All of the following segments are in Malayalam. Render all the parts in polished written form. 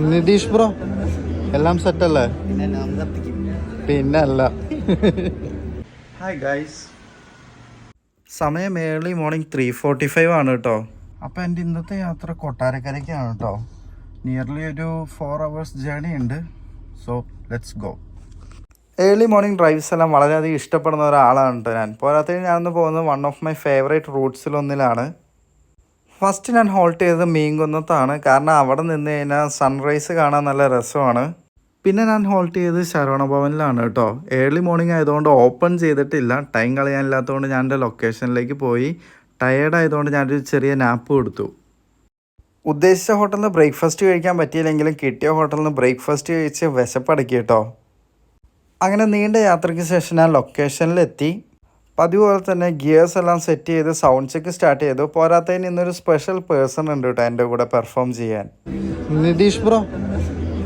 നിതീഷ് ബ്രോ എല്ലാം സെറ്റല്ലേ? പിന്നല്ല. ഹായ് ഗൈസ്, സമയം ഏർലി മോർണിംഗ് 3:45 ആണ് കേട്ടോ. അപ്പോൾ എൻ്റെ ഇന്നത്തെ യാത്ര കൊട്ടാരക്കരയ്ക്കാണ് കേട്ടോ. നിയർലി ഒരു 4 hours ജേർണി ഉണ്ട്. So let's go. Early morning drives എല്ലാം വളരെയധികം ഇഷ്ടപ്പെടുന്ന ഒരാളാണ് കേട്ടോ ഞാൻ. പോരാത്തതിന് ഞാനൊന്ന് പോകുന്നത് വൺ ഓഫ് മൈ ഫേവറേറ്റ് റൂട്ട്സിലൊന്നിലാണ്. ഫസ്റ്റ് ഞാൻ ഹോൾട്ട് ചെയ്തത് മീൻകുന്നത്താണ്. കാരണം അവിടെ നിന്ന് കഴിഞ്ഞാൽ സൺറൈസ് കാണാൻ നല്ല രസമാണ്. പിന്നെ ഞാൻ ഹോൾട്ട് ചെയ്തത് ശരവണ ഭവനിലാണ് കേട്ടോ. ഏർലി മോർണിംഗ് ആയതുകൊണ്ട് ഓപ്പൺ ചെയ്തിട്ടില്ല. ടൈം കളയാനില്ലാത്തതുകൊണ്ട് ഞാൻ എൻ്റെ ലൊക്കേഷനിലേക്ക് പോയി. ടയേർഡ് ആയതുകൊണ്ട് ഞാനൊരു ചെറിയ നാപ്പ് കൊടുത്തു. ഉദ്ദേശിച്ച ഹോട്ടലിൽ നിന്ന് ബ്രേക്ക്ഫാസ്റ്റ് കഴിക്കാൻ പറ്റിയില്ലെങ്കിലും കിട്ടിയ ഹോട്ടലിൽ നിന്ന് ബ്രേക്ക്ഫാസ്റ്റ് കഴിച്ച് വിശപ്പടക്കി കേട്ടോ. അങ്ങനെ നീണ്ട യാത്രയ്ക്ക് ശേഷം ഞാൻ ലൊക്കേഷനിലെത്തി. പതിവ് പോലെ തന്നെ ഗിയേഴ്സ് എല്ലാം സെറ്റ് ചെയ്ത് സൗണ്ട് ചെക്ക് സ്റ്റാർട്ട് ചെയ്തു. പോരാത്തതിന് ഇന്നൊരു സ്പെഷ്യൽ പേഴ്സൺ ഉണ്ട് കേട്ടോ എൻ്റെ കൂടെ പെർഫോം ചെയ്യാൻ. നിതീഷ് ബ്രോ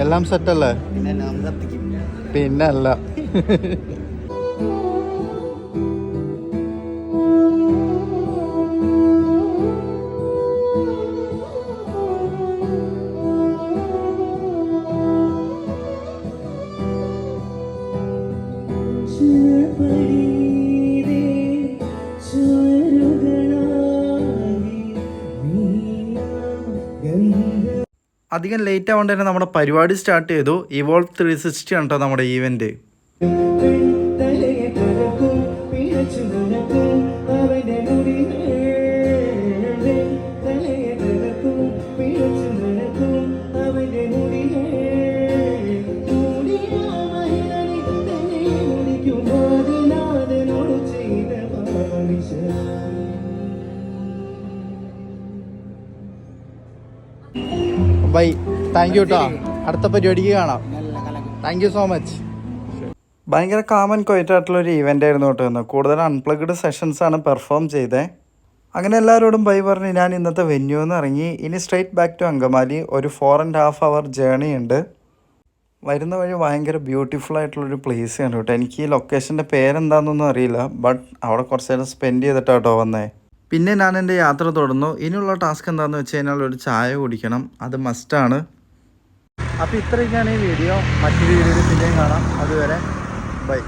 എല്ലാം സെറ്റല്ലേ? പിന്നല്ല. അധികം ലേറ്റ് ആവേണ്ട തന്നെ നമ്മുടെ പരിപാടി സ്റ്റാർട്ട് ചെയ്തു. ഇവോൾവ് 360 ആണ് കേട്ടോ നമ്മുടെ ഈവൻറ്റ്. ബൈ, താങ്ക് യു കേട്ടോ. അടുത്ത പരിപാടിക്ക് കാണാം. Thank you so much. ഭയങ്കര കാമൻ ക്വയറ്റായിട്ടുള്ളൊരു ഇവൻ്റ് ആയിരുന്നു കേട്ടോ. കൂടുതൽ അൺപ്ലഗ്ഡ് സെഷൻസാണ് പെർഫോം ചെയ്തത്. അങ്ങനെ എല്ലാവരോടും ബൈ പറഞ്ഞ് ഞാൻ ഇന്നത്തെ വെന്യൂന്ന് ഇറങ്ങി. ഇനി സ്ട്രെയിറ്റ് ബാക്ക് ടു അങ്കമാലി. ഒരു 4.5 hour ജേർണി ഉണ്ട്. വരുന്ന വഴി ഭയങ്കര ബ്യൂട്ടിഫുൾ ആയിട്ടുള്ളൊരു പ്ലേസ് ആണ് കേട്ടോ. എനിക്ക് ഈ ലൊക്കേഷൻ്റെ പേരെന്താണെന്നൊന്നും അറിയില്ല. ബട്ട് അവിടെ കുറച്ച് നേരം സ്പെൻഡ് ചെയ്തിട്ടാട്ടോ വന്നേ. പിന്നെ ഞാൻ എൻ്റെ യാത്ര തുടർന്നു. ഇനിയുള്ള ടാസ്ക് എന്താണെന്ന് വെച്ച് കഴിഞ്ഞാൽ ഒരു ചായ കുടിക്കണം. അത് മസ്റ്റാണ്. അപ്പോൾ ഇത്രയൊക്കെയാണ് ഈ വീഡിയോ. മറ്റൊരു വീഡിയോയിൽ പിന്നെയും കാണാം. അതുവരെ ബൈ.